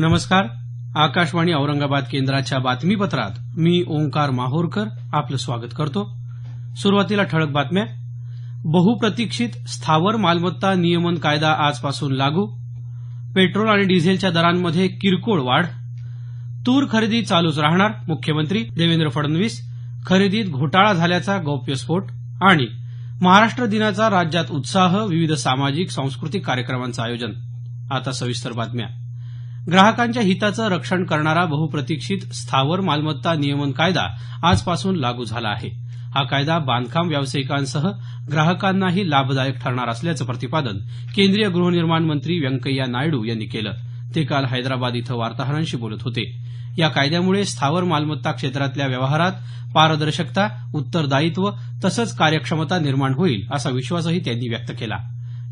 नमस्कार. आकाशवाणी औरंगाबाद केंद्राच्या बातमीपत्रात मी ओंकार माहोरकर आपलं स्वागत करतो. सुरुवातीला ठळक बातम्या. बहुप्रतीक्षित स्थावर मालमत्ता नियमन कायदा आजपासून लागू. पेट्रोल आणि डिझेलच्या दरांमध्ये किरकोळ वाढ. तूर खरेदी चालूच राहणार मुख्यमंत्री देवेंद्र फडणवीस. खरेदीत घोटाळा झाल्याचा गौप्यस्फोट. आणि महाराष्ट्र दिनाचा राज्यात उत्साह, विविध सामाजिक सांस्कृतिक कार्यक्रमांचं आयोजन. आता सविस्तर बातम्या. ग्राहकांच्या हिताचं रक्षण करणारा बहुप्रतीक्षित स्थावर मालमत्ता नियमन कायदा आजपासून लागू झाला आहे. हा कायदा बांधकाम व्यावसायिकांसह ग्राहकांनाही लाभदायक ठरणार असल्याचं प्रतिपादन केंद्रीय गृहनिर्माण मंत्री व्यंकय्या नायडू यांनी केलं. ते काल हैदराबाद इथं वार्ताहरांशी बोलत होते. या कायद्यामुळे स्थावर मालमत्ता क्षेत्रातल्या व्यवहारात पारदर्शकता, उत्तरदायित्व तसंच कार्यक्षमता निर्माण होईल असा विश्वासही त्यांनी व्यक्त केला.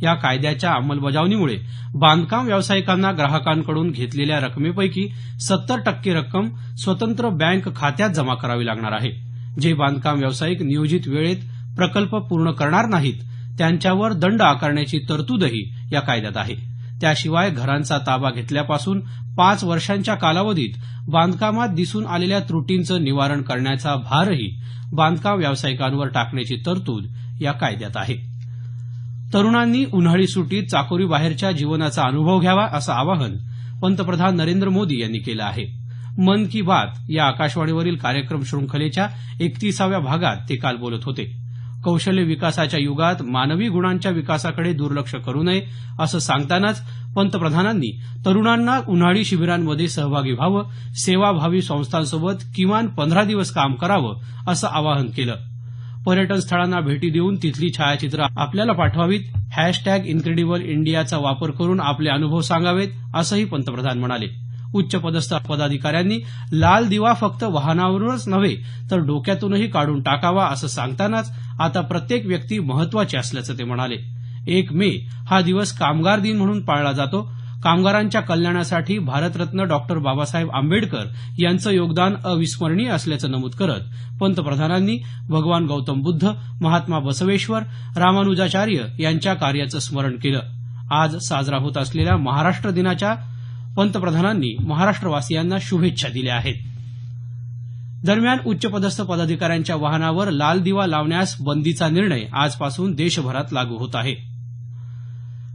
या कायद्याच्या अंमलबजावणीमुळे बांधकाम व्यावसायिकांना ग्राहकांकडून घेतलेल्या रकमेपैकी 70% रक्कम स्वतंत्र बँक खात्यात जमा करावी लागणार आहे. जे बांधकाम व्यावसायिक नियोजित वेळेत प्रकल्प पूर्ण करणार नाहीत त्यांच्यावर दंड आकारण्याची तरतूदही या कायद्यात आहे. त्याशिवाय घरांचा ताबा घेतल्यापासून 5 वर्षांच्या कालावधीत बांधकामात दिसून आलेल्या त्रुटींचं निवारण करण्याचा भारही बांधकाम व्यावसायिकांवर टाकण्याची तरतूद या कायद्यात आहे. तरुणांनी उन्हाळी सुट्टीत चाकोरीबाहेरच्या जीवनाचा अनुभव घ्यावा असं आवाहन पंतप्रधान नरेंद्र मोदी यांनी केलं आहे. मन की बात या आकाशवाणीवरील कार्यक्रम शृंखलेच्या 31व्या भागात ते काल बोलत होते. कौशल्य विकासाच्या युगात मानवी गुणांच्या विकासाकडे दुर्लक्ष करू नये असं सांगतानाच पंतप्रधानांनी तरुणांना उन्हाळी शिबिरांमध्ये सहभागी व्हावं, सेवाभावी संस्थांसोबत किमान 15 दिवस काम करावं असं आवाहन केलं. पर्यटन स्थळांना भेटी देऊन तिथली छायाचित्रं आपल्याला पाठवावीत. #इन्क्रेडिबल इंडियाचा वापर करून आपले अनुभव सांगावेत असंही पंतप्रधान म्हणाले. उच्चपदस्थ पदाधिकाऱ्यांनी लाल दिवा फक्त वाहनावरूनच नव्हे तर डोक्यातूनही काढून टाकावा असं सांगतानाच आता प्रत्येक व्यक्ती महत्वाची असल्याचं ते म्हणाले. 1 मे हा दिवस कामगार दिन म्हणून पाळला जातो. कामगारांच्या कल्याणासाठी भारतरत्न डॉक्टर बाबासाहेब आंबेडकर यांचं योगदान अविस्मरणीय असल्याचं नमूद करत पंतप्रधानांनी भगवान गौतम बुद्ध, महात्मा बसवेश्वर, रामानुजाचार्य यांच्या कार्याचं स्मरण केलं. आज साजरा होत असलेल्या महाराष्ट्र दिनाच्या पंतप्रधानांनी महाराष्ट्रवासियांना शुभेच्छा दिल्या आहेत. दरम्यान उच्चपदस्थ पदाधिकाऱ्यांच्या वाहनावर लाल दिवा लावण्यास बंदीचा निर्णय आजपासून देशभरात लागू होत आहे.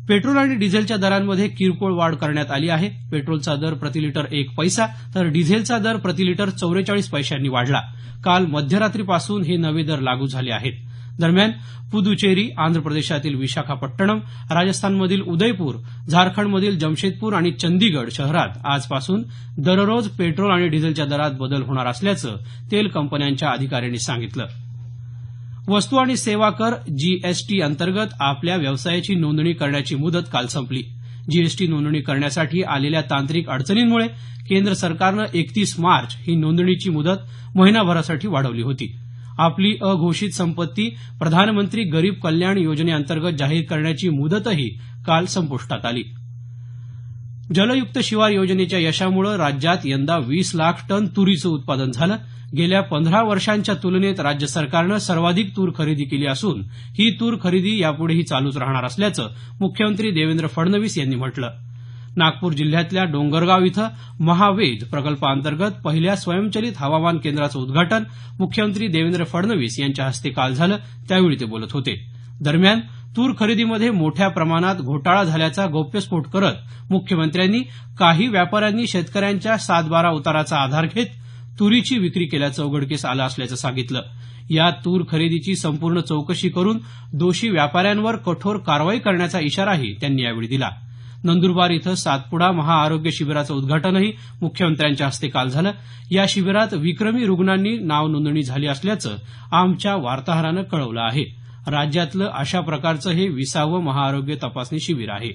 पेट्रोल आणि डिझेलच्या दरांमध्ये किरकोळ वाढ करण्यात आली आहे. पेट्रोलचा दर प्रतिलिटर 1 पैसा तर डिझेलचा दर प्रतिलिटर 44 पैशांनी वाढला. काल मध्यरात्रीपासून हे नवे दर लागू झाले आहेत. दरम्यान पुदुचेरी, आंध्र प्रदेशातील विशाखापट्टणम, राजस्थानमधील उदयपूर, झारखंडमधील जमशेदपूर आणि चंदीगड शहरात आजपासून दररोज पेट्रोल आणि डिझेलच्या दरात बदल होणार असल्याचं तेल कंपन्यांच्या अधिकाऱ्यांनी सांगितलं. वस्तू आणि सेवा कर जीएसटी अंतर्गत आपल्या व्यवसायाची नोंदणी करण्याची मुदत काल संपली. जीएसटी नोंदणी करण्यासाठी आलेल्या तांत्रिक अडचणींमुळे केंद्र सरकारनं 31 मार्च ही नोंदणीची मुदत महिनाभरासाठी वाढवली होती. आपली अघोषित संपत्ती प्रधानमंत्री गरीब कल्याण योजनेअंतर्गत जाहीर करण्याची मुदतही काल संपुष्टात आली. जलयुक्त शिवार योजनेच्या यशामुळे राज्यात यंदा 20 लाख टन तुरीचं उत्पादन झालं. गेल्या 15 वर्षांच्या तुलनेत राज्य सरकारनं सर्वाधिक तूर खरेदी केली असून ही तूर खरेदी यापुढेही चालूच राहणार असल्याचं मुख्यमंत्री देवेंद्र फडणवीस यांनी म्हटलं. नागपूर जिल्ह्यातल्या डोंगरगाव इथं महावेद प्रकल्पाअंतर्गत पहिल्या स्वयंचलित हवामान केंद्राचं उद्घाटन मुख्यमंत्री देवेंद्र फडणवीस यांच्या हस्ते काल झालं. त्यावेळी ते बोलत होते. दरम्यान तूर खरेदीमध्ये मोठ्या प्रमाणात घोटाळा झाल्याचा गौप्यस्फोट करत मुख्यमंत्र्यांनी काही व्यापाऱ्यांनी शेतकऱ्यांच्या 7/12 उताराचा आधार घेत तुरीची विक्री केल्याचं उघडकीस आलं असल्याचं सांगितलं. या तूर खरेदीची संपूर्ण चौकशी करून दोषी व्यापाऱ्यांवर कठोर कारवाई करण्याचा इशाराही त्यांनी यावेळी दिला. नंदुरबार इथं सातपुडा महाआरोग्य शिबिराचं उद्घाटनही मुख्यमंत्र्यांच्या हस्ते काल झालं. या शिबिरात विक्रमी रुग्णांनी नाव नोंदणी झाली असल्याचं आमच्या वार्ताहरानं कळवलं आहे. राज्यातलं अशा प्रकारचं हे 20वं महाआरोग्य तपासणी शिबिर आहे.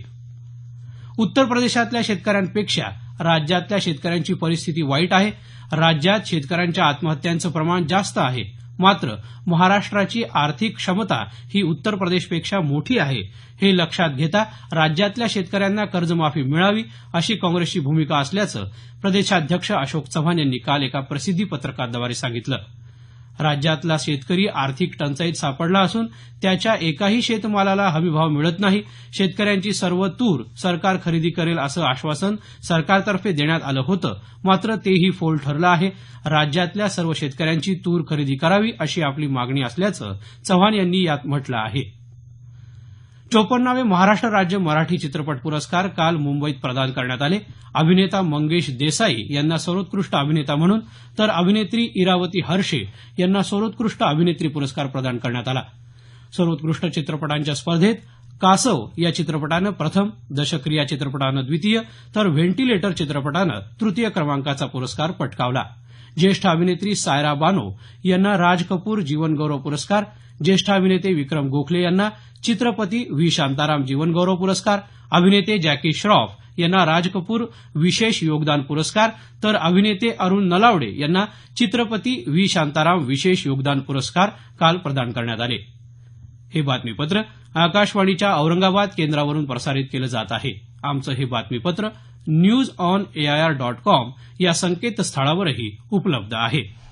उत्तर प्रदेशातल्या शेतकऱ्यांपेक्षा राज्यातल्या शेतकऱ्यांची परिस्थिती वाईट आहे. राज्यात शेतकऱ्यांच्या आत्महत्यांचं प्रमाण जास्त आहे. मात्र महाराष्ट्राची आर्थिक क्षमता ही उत्तर प्रदेशपेक्षा मोठी आहे. हे लक्षात घेता राज्यातल्या शेतकऱ्यांना कर्जमाफी मिळावी अशी काँग्रेसची भूमिका असल्याचं प्रदेशाध्यक्ष अशोक चव्हाण यांनी काल एका प्रसिद्धी पत्रकाद्वारे सांगितलं. राज्यातला शेतकरी आर्थिक टंचाईत सापडला असून त्याच्या एकाही शेतमालाला हमीभाव मिळत नाही. शेतकऱ्यांची सर्व तूर सरकार खरेदी करेल असं आश्वासन सरकारतर्फे देण्यात आलं होतं, मात्र तेही फोल ठरलं आहे. राज्यातल्या सर्व शेतकऱ्यांची तूर खरेदी करावी अशी आपली मागणी असल्याचं चव्हाण यांनी यात म्हटलं आहे. 54वे महाराष्ट्र राज्य मराठी चित्रपट पुरस्कार काल मुंबईत प्रदान करण्यात आले. अभिनेता मंगेश देसाई यांना सर्वोत्कृष्ट अभिनेता म्हणून तर अभिनेत्री इरावती हर्षे यांना सर्वोत्कृष्ट अभिनेत्री पुरस्कार प्रदान करण्यात आला. सर्वोत्कृष्ट चित्रपटांच्या स्पर्धेत कासव या चित्रपटानं प्रथम, दशक्रिया या चित्रपटानं द्वितीय तर व्हेंटिलेटर चित्रपटानं तृतीय क्रमांकाचा पुरस्कार पटकावला. ज्येष्ठ अभिनेत्री सायरा बानो यांना राज कपूर जीवनगौरव पुरस्कार, ज्येष्ठ अभिनेते विक्रम गोखले यांना चित्रपती व्ही शांताराम जीवनगौरव पुरस्कार, अभिनेते जॅकी श्रॉफ यांना राज कपूर विशेष योगदान पुरस्कार तर अभिनेते अरुण नलावडे यांना चित्रपती व्ही शांताराम विशेष योगदान पुरस्कार काल प्रदान करण्यात आले. हे बातमीपत्र आकाशवाणीच्या औरंगाबाद केंद्रावरून प्रसारित केलं जात आहे. आमचं हे बातमीपत्र newsonair.com या संकेतस्थळावरही उपलब्ध आहे.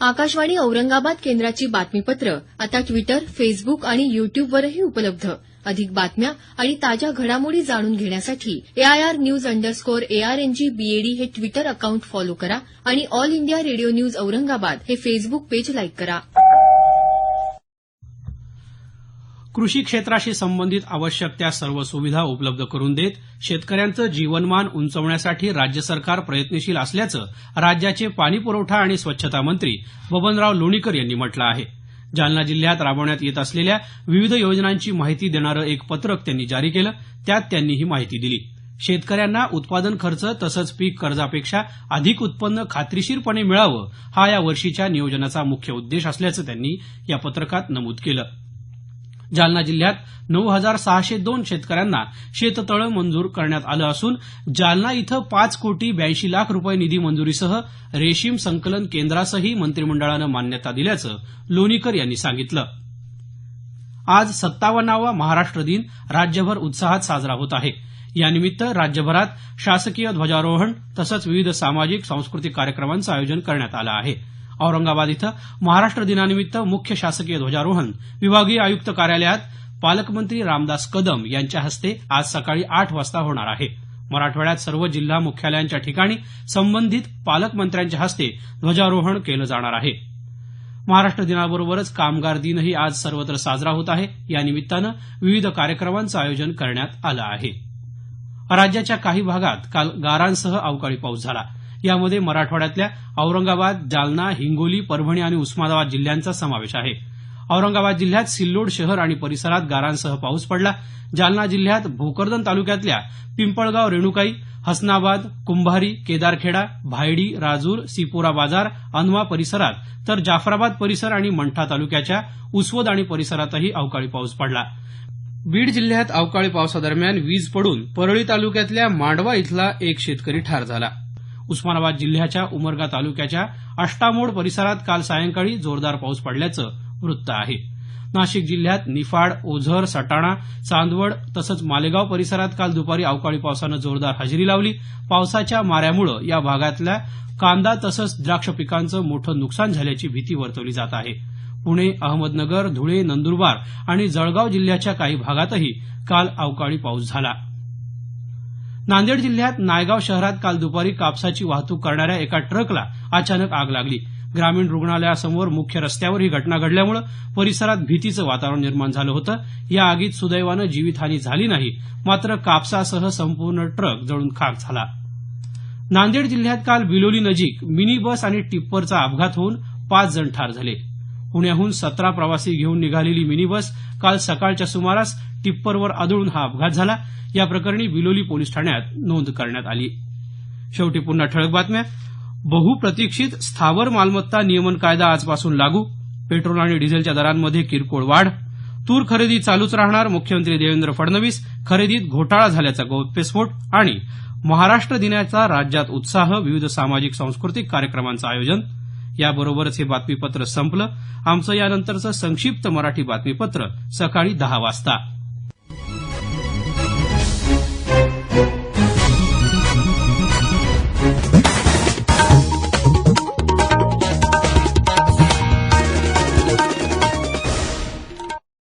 आकाशवाणी औरंगाबाद केंद्राची बातमीपत्र आता ट्विटर, फेसबुक आणि युट्यूबवरही उपलब्ध. अधिक बातम्या आणि ताज्या घडामोडी जाणून घेण्यासाठी AIR_ARNGBAD हे ट्विटर अकाउंट फॉलो करा आणि all India radio news Aurangabad हे फेसबुक पेज लाईक करा. कृषी क्षेत्राशी संबंधित आवश्यक त्या सर्व सुविधा उपलब्ध करून देत शेतकऱ्यांचं जीवनमान उंचावण्यासाठी राज्य सरकार प्रयत्नशील असल्याचं राज्याचे पाणीपुरवठा आणि स्वच्छता मंत्री बबनराव लोणीकर यांनी म्हटलं आहे. जालना जिल्ह्यात राबवण्यात येत असलेल्या विविध योजनांची माहिती देणारं एक पत्रक त्यांनी जारी केलं. त्यात त्यांनी ही माहिती दिली. शेतकऱ्यांना उत्पादन खर्च तसंच पीक कर्जापेक्षा अधिक उत्पन्न खात्रीशीरपणे मिळावं हा या वर्षीच्या नियोजनाचा मुख्य उद्देश असल्याचं त्यांनी या पत्रकात नमूद केलं. जालना जिल्ह्यात 9,602 शेतकऱ्यांना शेततळं मंजूर करण्यात आलं असून जालना इथं 5,82,00,000 रुपये निधी मंजुरीसह रेशीम संकलन केंद्रासही मंत्रिमंडळानं मान्यता दिल्याचं लोणीकर यांनी सांगितलं. आज 57वा महाराष्ट्र दिन राज्यभर उत्साहात साजरा होत आहे. यानिमित्त राज्यभरात शासकीय ध्वजारोहण तसंच विविध सामाजिक सांस्कृतिक कार्यक्रमांचं आयोजन करण्यात आलं आहे. औरंगाबाद इथं महाराष्ट्र दिनानिमित्त मुख्य शासकीय ध्वजारोहण विभागीय आयुक्त कार्यालयात पालकमंत्री रामदास कदम यांच्या हस्ते आज सकाळी 8 वाजता होणार आहे. मराठवाड्यात सर्व जिल्हा मुख्यालयांच्या ठिकाणी संबंधित पालकमंत्र्यांच्या हस्ते ध्वजारोहण केलं जाणार आहे. महाराष्ट्र दिनाबरोबरच कामगार दिनही आज सर्वत्र साजरा होत आहे. या निमित्तानं विविध कार्यक्रमांचं आयोजन करण्यात आलं आहे. राज्याच्या काही भागात काल गारांसह अवकाळी पाऊस झाला. यामध्ये मराठवाड्यातल्या औरंगाबाद, जालना, हिंगोली, परभणी आणि उस्मानाबाद जिल्ह्यांचा समावेश आहे. औरंगाबाद जिल्ह्यात सिल्लोड शहर आणि परिसरात गारांसह पाऊस पडला. जालना जिल्ह्यात भोकरदन तालुक्यातल्या पिंपळगाव, रेणुकाई, हसनाबाद, कुंभारी, केदारखेडा, भायडी, राजूर, सिपोरा बाजार, अनवा परिसरात तर जाफराबाद परिसर आणि मंठा तालुक्याच्या उसवद आणि परिसरातही अवकाळी पाऊस पडला. बीड जिल्ह्यात अवकाळी पावसादरम्यान वीज पडून परळी तालुक्यातल्या मांडवा इथला एक शेतकरी ठार झाला. उस्मानाबाद जिल्ह्याच्या उमरगा तालुक्याच्या अष्टामोड परिसरात काल सायंकाळी जोरदार पाऊस पडल्याचं वृत्त आहे. नाशिक जिल्ह्यात निफाड, ओझर, सटाणा, चांदवड तसंच मालेगाव परिसरात काल दुपारी अवकाळी पावसानं जोरदार हजेरी लावली. पावसाच्या माऱ्यामुळे या भागातल्या कांदा तसंच द्राक्ष पिकांचं मोठं नुकसान झाल्याची भीती वर्तवली जात आहे. पुणे, अहमदनगर, धुळे, नंदुरबार आणि जळगाव जिल्ह्याच्या काही भागातही काल अवकाळी पाऊस झाला. नांदेड जिल्ह्यात नायगाव शहरात काल दुपारी कापसाची वाहतूक करणाऱ्या एका ट्रकला अचानक आग लागली. ग्रामीण रुग्णालयासमोर मुख्य रस्त्यावर ही घटना घडल्यामुळे परिसरात भीतीचं वातावरण निर्माण झालं होतं. या आगीत सुदैवानं जीवितहानी झाली नाही, मात्र कापसासह संपूर्ण ट्रक जळून खाक झाला. नांदेड जिल्ह्यात काल बिलोली नजीक मिनी बस आणि टिप्परचा अपघात होऊन 5 जण ठार झाले. पुण्याहून 17 प्रवासी घेऊन निघालेली मिनी बस काल सकाळच्या सुमारास टिप्परवर आदळून हा अपघात झाला. या प्रकरणी बिलोली पोलीस ठाण्यात नोंद करण्यात आली. शेवटी पुन्हा ठळक बातम्या. बहुप्रतीक्षित स्थावर मालमत्ता नियमन कायदा आजपासून लागू. पेट्रोल आणि डिझेलच्या दरांमध्ये किरकोळ वाढ. तूर खरेदी चालूच राहणार, मुख्यमंत्री देवेंद्र फडणवीस. खरेदीत घोटाळा झाल्याचा गौप्यस्फोट. आणि महाराष्ट्र दिनाचा राज्यात उत्साह, विविध सामाजिक सांस्कृतिक कार्यक्रमांचं आयोजन. याबरोबरच हे बातमीपत्र संपलं. आमचं यानंतरचं संक्षिप्त मराठी बातमीपत्र सकाळी 10 वाजता.